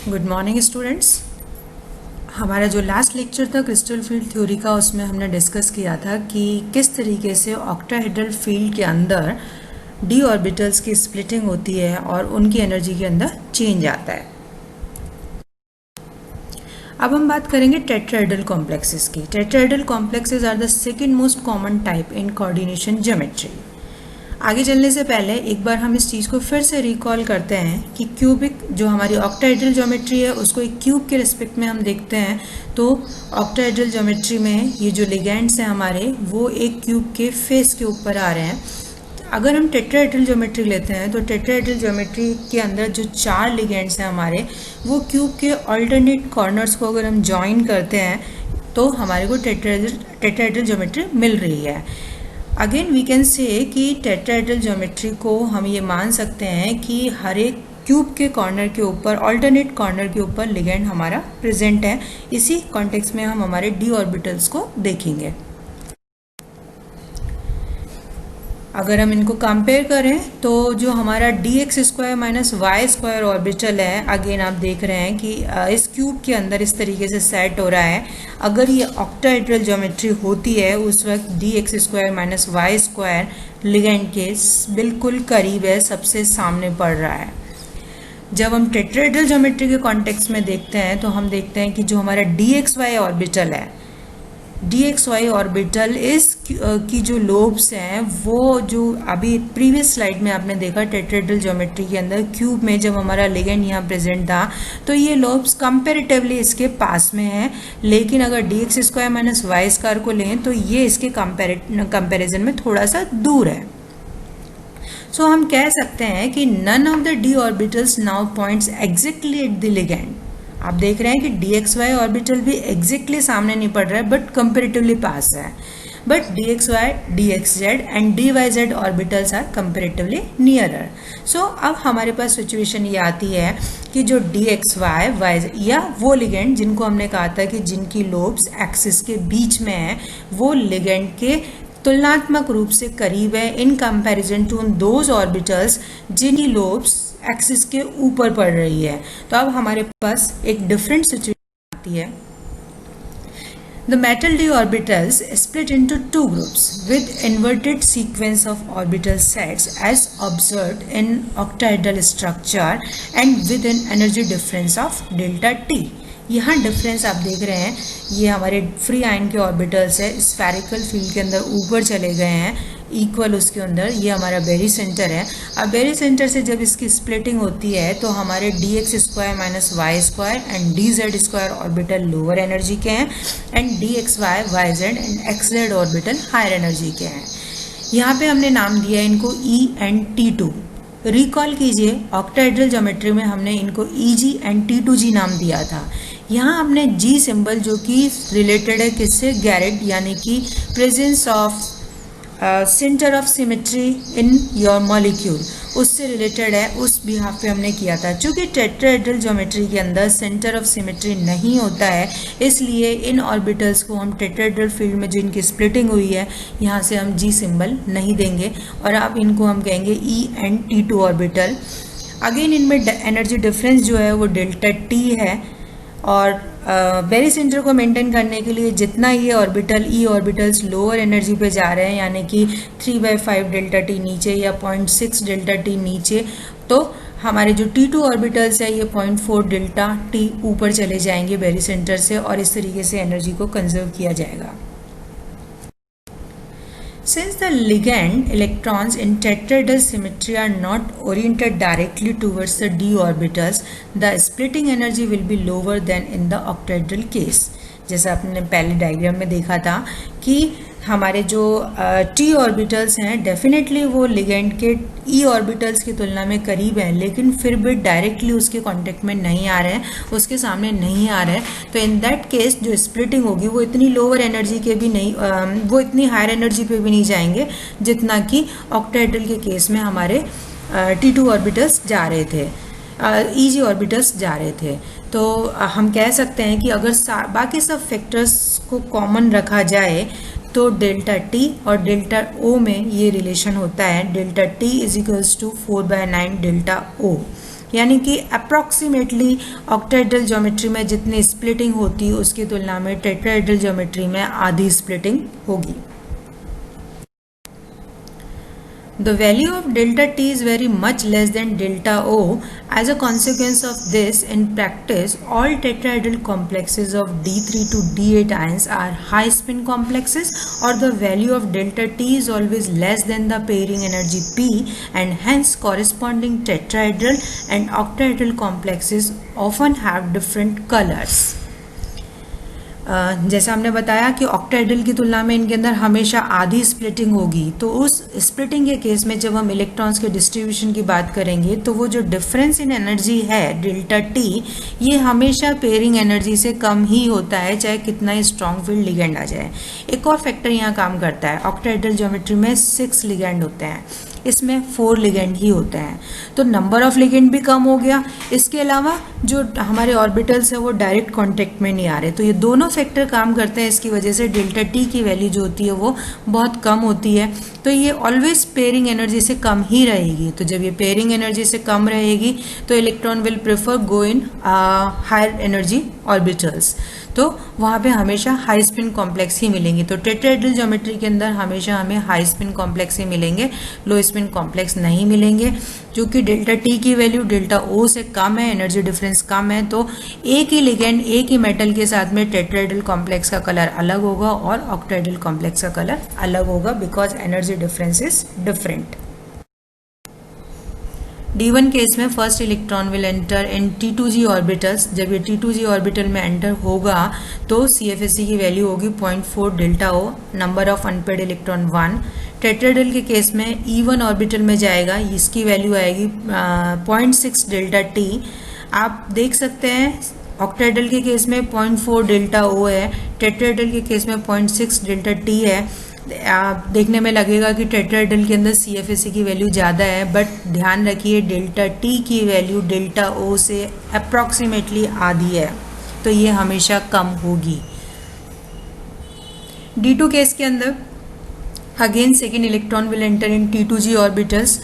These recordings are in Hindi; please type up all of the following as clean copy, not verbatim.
Good morning students. हमारा जो लास्ट लेक्चर था क्रिस्टल फील्ड थ्योरी का, उसमें हमने डिस्कस किया था कि किस तरीके से ऑक्टाहेड्रल फील्ड के अंदर डी ऑर्बिटल्स की स्प्लिटिंग होती है और उनकी एनर्जी के अंदर चेंज आता है। अब हम बात करेंगे टेट्राहेड्रल कॉम्प्लेक्सेस की। Tetrahedral complexes are the second most common type in coordination geometry. आगे चलने से पहले एक बार हम इस चीज़ को फिर से रिकॉल करते हैं कि क्यूबिक जो हमारी ऑक्टाहेड्रल ज्योमेट्री है उसको एक क्यूब के रिस्पेक्ट में हम देखते हैं। तो ऑक्टाहेड्रल ज्योमेट्री में ये जो लिगेंड्स हैं हमारे, वो एक क्यूब के फेस के ऊपर आ रहे हैं। अगर हम टेट्राहेड्रल ज्योमेट्री लेते हैं तो टेट्राहेड्रल ज्योमेट्री के अंदर जो चार लिगेंड्स हैं हमारे, वो क्यूब के ऑल्टरनेट कॉर्नर्स को अगर हम ज्वाइन करते हैं तो हमारे को टेट्राहेड्रल ज्योमेट्री मिल रही है। अगेन वी कैन से कि टेट्राहेड्रल ज्योमेट्री को हम ये मान सकते हैं कि हर एक क्यूब के कॉर्नर के ऊपर, ऑल्टरनेट कॉर्नर के ऊपर लिगेंड हमारा प्रेजेंट है। इसी कॉन्टेक्स्ट में हम हमारे डी ऑर्बिटल्स को देखेंगे। अगर हम इनको कंपेयर करें तो जो हमारा dx² - y² ऑर्बिटल है, अगेन आप देख रहे हैं कि इस क्यूब के अंदर इस तरीके से सेट हो रहा है। अगर ये ऑक्टाहेड्रल ज्योमेट्री होती है उस वक्त dx² - y² लिगेंड के बिल्कुल करीब है, सबसे सामने पड़ रहा है। जब हम टेट्राहेड्रल ज्योमेट्री के कॉन्टेक्स्ट में देखते हैं तो हम देखते हैं कि जो हमारा dxy ऑर्बिटल है, dxy ऑर्बिटल इस की जो लोब्स हैं, वो जो अभी प्रीवियस स्लाइड में आपने देखा टेट्राहेड्रल ज्योमेट्री के अंदर क्यूब में जब हमारा लिगेंड यहाँ प्रेजेंट था तो ये लोब्स कंपैरेटिवली इसके पास में हैं। लेकिन अगर dx² - y² को लें तो ये इसके कंपैरिजन में थोड़ा सा दूर है। सो हम कह सकते हैं कि none of the d orbitals now points exactly at the ligand. आप देख रहे हैं कि dxy ऑर्बिटल भी एग्जैक्टली सामने नहीं पड़ रहा है बट कंपेरेटिवली पास है। But dxy, dxz and dyz orbitals are comparatively nearer. So अब हमारे पास सिचुएशन ये आती है कि जो dxy, y या वो लिगेंड जिनको हमने कहा था कि जिनकी लोब्स एक्सिस के बीच में है, वो लिगेंड के तुलनात्मक रूप से करीब है in comparison to those orbitals जिनकी लोब्स एक्सिस के ऊपर पड़ रही है। तो अब हमारे पास एक डिफरेंट सिचुएशन आती है। The metal d orbitals split into two groups with inverted sequence of orbital sets as observed in octahedral structure and with an energy difference of delta t। यहाँ डिफरेंस आप देख रहे हैं, ये हमारे फ्री आयन के ऑर्बिटल्स है, स्फेरिकल फील्ड के अंदर ऊपर चले गए हैं इक्वल उसके अंदर। ये हमारा बेरी सेंटर है। अब बेरी सेंटर से जब इसकी स्प्लिटिंग होती है तो हमारे dx² - y² and dz² orbital lower energy के हैं and dxy, yz and xz orbital higher energy के हैं। यहाँ पे हमने नाम दिया है इनको E एंड T2। रिकॉल कीजिए, ऑक्टाहेड्रल ज्योमेट्री में हमने इनको EG एंड T2G नाम दिया था। यहाँ हमने G सिंबल जो कि रिलेटेड है किससे, गैरेट, यानी कि presence of centre of symmetry in your molecule, उससे रिलेटेड है, उस बिहाफ पे हमने किया था। चूँकि टेट्राहेड्रल ज्योमेट्री के अंदर सेंटर ऑफ सिमेट्री नहीं होता है, इसलिए इन ऑर्बिटल्स को हम टेट्राहेड्रल फील्ड में जिनकी स्प्लिटिंग हुई है यहाँ से हम जी सिंबल नहीं देंगे और अब इनको हम कहेंगे E and T2 orbital. Again इनमें एनर्जी डिफरेंस जो है वो डेल्टा T है और बेरी सेंटर को मेंटेन करने के लिए जितना ये ऑर्बिटल ई ऑर्बिटल्स लोअर एनर्जी पे जा रहे हैं, यानी कि 3/5 डेल्टा टी नीचे या 0.6 डेल्टा टी नीचे, तो हमारे जो T2 ऑर्बिटल्स है ये 0.4 डेल्टा टी ऊपर चले जाएंगे बेरी सेंटर से और इस तरीके से एनर्जी को कंजर्व किया जाएगा। Since the ligand electrons in tetrahedral symmetry are not oriented directly towards the d orbitals, the splitting energy will be lower than in the octahedral case। जैसा आपने पहले डायग्राम में देखा था कि हमारे जो टी ऑर्बिटल्स हैं डेफिनेटली वो लिगेंड के ई ऑर्बिटल्स की तुलना में करीब हैं, लेकिन फिर भी डायरेक्टली उसके कांटेक्ट में नहीं आ रहे हैं, उसके सामने नहीं आ रहे हैं। तो इन दैट केस जो स्प्लिटिंग होगी वो इतनी लोअर एनर्जी के भी नहीं, वो इतनी हायर एनर्जी पे भी नहीं जाएंगे जितना कि ऑक्टाहेड्रल के केस में हमारे T2 ऑर्बिटल्स जा रहे थे, EG ऑर्बिटल्स जा रहे थे। तो हम कह सकते हैं कि अगर बाकी सब फैक्टर्स को कॉमन रखा जाए तो डेल्टा टी और डेल्टा ओ में ये रिलेशन होता है, delta T is equals to 4/9 delta O. यानी कि अप्रॉक्सीमेटली ऑक्टाहेड्रल ज्योमेट्री में जितनी स्प्लिटिंग होती है उसकी तुलना में टेट्राहेड्रल ज्योमेट्री में आधी स्प्लिटिंग होगी। The value of delta T is very much less than delta O. As a consequence of this, in practice, all tetrahedral complexes of D3 to D8 ions are high spin complexes, or the value of delta T is always less than the pairing energy P, and hence corresponding tetrahedral and octahedral complexes often have different colors. जैसा हमने बताया कि ऑक्टाहेड्रल की तुलना में इनके अंदर हमेशा आधी स्प्लिटिंग होगी, तो उस स्प्लिटिंग के केस में जब हम इलेक्ट्रॉन्स के डिस्ट्रीब्यूशन की बात करेंगे तो वो जो डिफरेंस इन एनर्जी है डेल्टा टी, ये हमेशा पेयरिंग एनर्जी से कम ही होता है, चाहे कितना ही स्ट्रॉन्ग फील्ड लिगेंड आ जाए। एक और फैक्टर यहाँ काम करता है, ऑक्टाहेड्रल ज्योमेट्री में 6 लिगेंड होते हैं, इसमें 4 लिगेंड ही होते हैं, तो नंबर ऑफ लिगेंड भी कम हो गया। इसके अलावा जो हमारे ऑर्बिटल्स है वो डायरेक्ट कांटेक्ट में नहीं आ रहे, तो ये दोनों फैक्टर काम करते हैं। इसकी वजह से डेल्टा टी की वैल्यू जो होती है वो बहुत कम होती है, तो ये ऑलवेज पेयरिंग एनर्जी से कम ही रहेगी। तो जब ये पेयरिंग एनर्जी से कम रहेगी तो electron will prefer go in higher energy orbitals, तो वहाँ पे हमेशा हाई स्पिन कॉम्प्लेक्स ही मिलेंगे। तो टेट्राहेड्रल ज्योमेट्री के अंदर हमेशा हमें हाई स्पिन कॉम्प्लेक्स ही मिलेंगे, लो स्पिन कॉम्प्लेक्स नहीं मिलेंगे, क्योंकि डेल्टा टी की वैल्यू डेल्टा ओ से कम है, एनर्जी डिफरेंस कम है, तो एक ही लिगेंड एक ही मेटल के साथ में टेट्राहेड्रल कॉम्प्लेक्स का कलर अलग होगा और ऑक्टाहेड्रल कॉम्प्लेक्स का कलर अलग होगा, because energy difference is different. D1 case में first electron will enter in T2g orbitals. जब ये T2g ऑर्बिटल में एंटर होगा तो CFSE की वैल्यू होगी 0.4 delta O, number of unpaired electron 1। Tetrahedral के केस में E1 ऑर्बिटल में जाएगा, इसकी वैल्यू आएगी 0.6 डेल्टा T। आप देख सकते हैं ऑक्टाहेड्रल के केस में 0.4 डेल्टा O है, टेट्राहेड्रल के केस में 0.6 डेल्टा T है। आप देखने में लगेगा कि टेट्राहेड्रल के अंदर CFSE की वैल्यू ज़्यादा है, बट ध्यान रखिए डेल्टा T की वैल्यू डेल्टा O से अप्रॉक्सीमेटली आधी है, तो ये हमेशा कम होगी। D2 केस के अंदर again second electron will enter in T2g orbitals,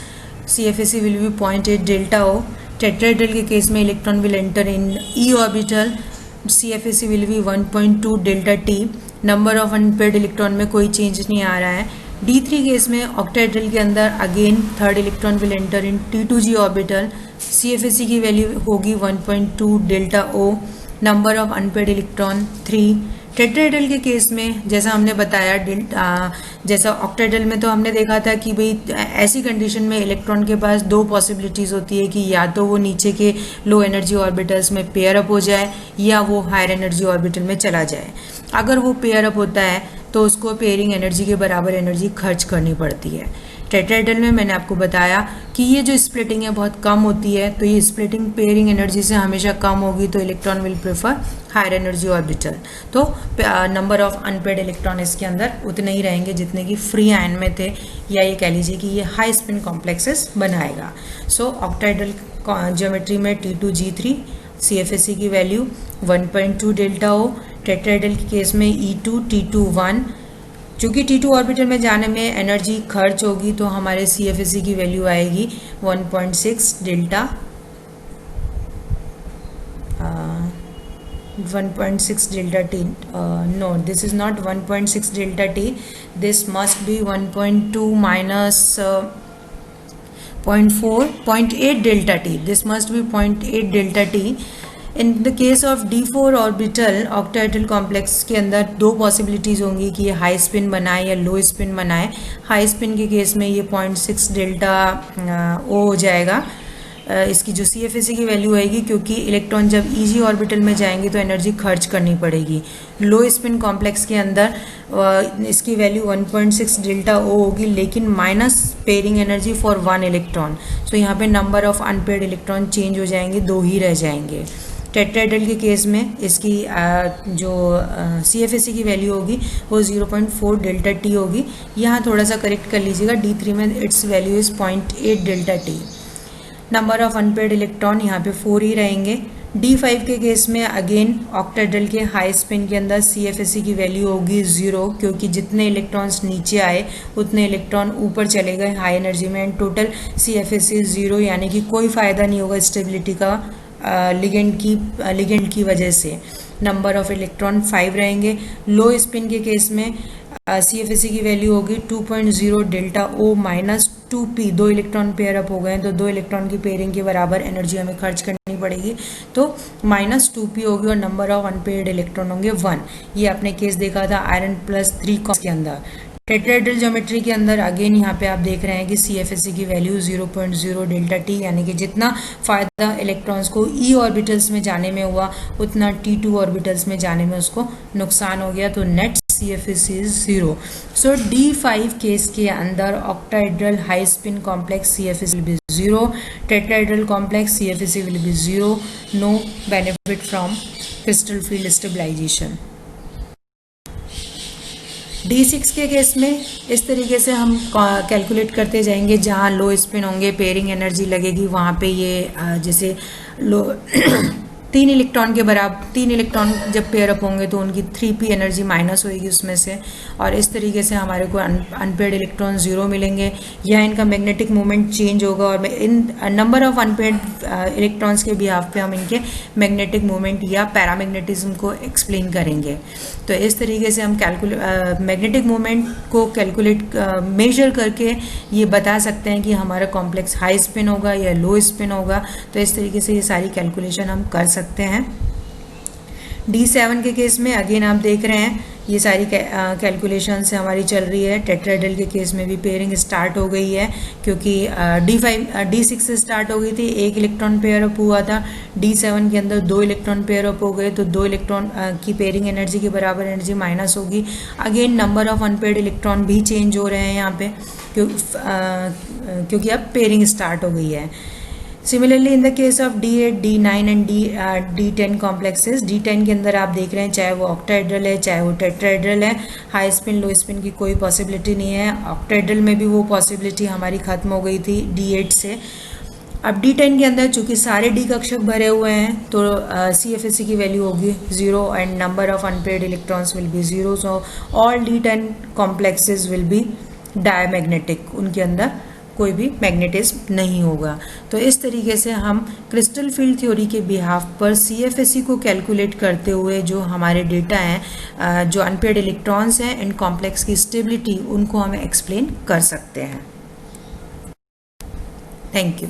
CFSE will be 0.8 delta O। Tetrahedral के केस में electron will enter in E orbital, CFSE will be 1.2 delta T, number of unpaired electron में कोई चेंज नहीं आ रहा है। D3 केस में ऑक्टाहेड्रल के अंदर again third electron will enter in T2g orbital, CFSE की वैल्यू होगी 1.2 delta O, number of unpaired electron 3। Tetrahedral के केस में जैसा हमने बताया जैसा ऑक्टाहेड्रल में तो हमने देखा था कि भाई ऐसी कंडीशन में इलेक्ट्रॉन के पास दो पॉसिबिलिटीज़ होती है कि या तो वो नीचे के लो एनर्जी ऑर्बिटल्स में पेयर अप हो जाए या वो हायर एनर्जी ऑर्बिटल में चला जाए। अगर वो पेयर अप होता है तो उसको पेयरिंग एनर्जी के बराबर एनर्जी खर्च करनी पड़ती है। टेट्राहेड्रल में मैंने आपको बताया कि ये जो स्प्लिटिंग है बहुत कम होती है, तो ये स्प्लिटिंग पेयरिंग एनर्जी से हमेशा कम होगी, तो electron will prefer higher energy orbital, तो नंबर ऑफ अनपेड इलेक्ट्रॉन इसके अंदर उतने ही रहेंगे जितने कि फ्री आयन में थे, या ये कह लीजिए कि ये हाई स्पिन कॉम्प्लेक्सेस बनाएगा। सो ऑक्टाहेड्रल ज्योमेट्री में T2G3 CFSE की वैल्यू 1.2 डेल्टा O, टेट्राहेड्रल के केस में E2 T2 1। चूँकि T2 ऑर्बिटल में जाने में एनर्जी खर्च होगी तो हमारे CFSE की वैल्यू आएगी 1.6 delta 1.6 delta T. No, this is not 1.6 delta T. This must be 1.2 minus 0.8 delta T. This must be 0.8 delta T. In the case of D4 orbital octahedral complex के अंदर दो पॉसिबिलिटीज़ होंगी कि ये हाई स्पिन बनाए या लो स्पिन बनाए। हाई स्पिन के केस में ये 0.6 डेल्टा O हो जाएगा। इसकी जो CFSE की वैल्यू आएगी, क्योंकि इलेक्ट्रॉन जब EG ऑर्बिटल में जाएंगे तो एनर्जी खर्च करनी पड़ेगी। लो स्पिन कॉम्प्लेक्स के अंदर इसकी वैल्यू 1.6 डेल्टा O होगी, लेकिन minus pairing energy for 1 electron. So यहाँ पे number of unpaired electron change हो जाएंगे, 2 ही रह जाएंगे। टेट्राहेड्रल के केस में इसकी जो CFSE की वैल्यू होगी वो 0.4 डेल्टा T होगी। यहाँ थोड़ा सा करेक्ट कर लीजिएगा, D3 में it's value is 0.8 delta T। Number of unpaired electron यहाँ पे 4 ही रहेंगे। D5 के केस में अगेन ऑक्टाहेड्रल के हाई स्पिन के अंदर CFSE की वैल्यू होगी 0, क्योंकि जितने इलेक्ट्रॉन्स नीचे आए उतने इलेक्ट्रॉन ऊपर चले गए हाई एनर्जी में, एंड टोटल CFSE 0, यानी कि कोई फ़ायदा नहीं होगा स्टेबिलिटी का लिगेंड की वजह से। नंबर ऑफ इलेक्ट्रॉन 5 रहेंगे। लो स्पिन के केस में CFSE की वैल्यू होगी 2.0 delta O minus 2p। 2 electron pair up हो गए हैं तो 2 इलेक्ट्रॉन की पेयरिंग के बराबर एनर्जी हमें खर्च करनी पड़ेगी, तो -2p होगी, और नंबर ऑफ अनपेयर्ड इलेक्ट्रॉन होंगे 1। ये आपने केस देखा था आयरन +3 के अंदर। टेट्राहेड्रल ज्योमेट्री के अंदर अगेन यहाँ पे आप देख रहे हैं कि CFSE की वैल्यू 0.0 डेल्टा T, यानी कि जितना फ़ायदा इलेक्ट्रॉन्स को E ऑर्बिटल्स में जाने में हुआ उतना T2 ऑर्बिटल्स में जाने में उसको नुकसान हो गया, तो net CFSE is 0. So D5 case के अंदर octahedral high spin complex CFSE will be 0, tetrahedral complex CFSE will be 0, no benefit from crystal field stabilization. D6 के केस में इस तरीके से हम कैलकुलेट करते जाएंगे, जहाँ लो स्पिन होंगे पेयरिंग एनर्जी लगेगी वहाँ पे ये जैसे लो 3 इलेक्ट्रॉन के बराबर 3 इलेक्ट्रॉन जब पेयर अप होंगे तो उनकी 3p एनर्जी माइनस होएगी उसमें से, और इस तरीके से हमारे को अनपेयर्ड इलेक्ट्रॉन 0 मिलेंगे, या इनका मैग्नेटिक मोमेंट चेंज होगा, और इन नंबर ऑफ अनपेयर्ड इलेक्ट्रॉन्स के बिहाफ पे हम इनके मैग्नेटिक मोमेंट या पैरामैग्नेटिज्म को एक्सप्लेन करेंगे। तो इस तरीके से हम मैग्नेटिक मोमेंट को कैलकुलेट मेजर करके ये बता सकते हैं कि हमारा कॉम्प्लेक्स हाई स्पिन होगा या लो स्पिन होगा। तो इस तरीके से ये सारी कैलकुलेशन हम कर सकते हैं। D7 के केस में अगेन आप देख रहे हैं ये सारी कैलकुलेशन से हमारी चल रही है। टेट्राहेड्रल के केस में भी पेयरिंग स्टार्ट हो गई है, क्योंकि D6 से स्टार्ट हो गई थी, 1 इलेक्ट्रॉन पेयर अप हुआ था। D7 के अंदर 2 इलेक्ट्रॉन पेयर अप हो गए, तो 2 इलेक्ट्रॉन की पेयरिंग एनर्जी के बराबर एनर्जी माइनस होगी। Again number of unpaired electron भी चेंज हो रहे हैं यहाँ पे, क्योंकि अब पेयरिंग स्टार्ट हो गई है। Similarly in the case of D8, D9 and D10 complexes, D10 के अंदर आप देख रहे हैं चाहे वो ऑक्टाहेड्रल है चाहे वो टेट्राहेड्रल है, हाई स्पिन लो स्पिन की कोई पॉसिबिलिटी नहीं है। ऑक्टाहेड्रल में भी वो पॉसिबिलिटी हमारी ख़त्म हो गई थी D8 से। अब D10 के अंदर चूंकि सारे D कक्षक भरे हुए हैं तो CFSE की वैल्यू होगी 0 and number of unpaired electrons will be 0, so all D10 complexes will be diamagnetic, उनके अंदर कोई भी मैग्नेटिज्म नहीं होगा। तो इस तरीके से हम क्रिस्टल फील्ड थ्योरी के बिहाफ पर CFSE को कैलकुलेट करते हुए जो हमारे डेटा हैं, जो अनपेयर्ड इलेक्ट्रॉन्स हैं एंड कॉम्प्लेक्स की स्टेबिलिटी, उनको हम एक्सप्लेन कर सकते हैं। Thank you.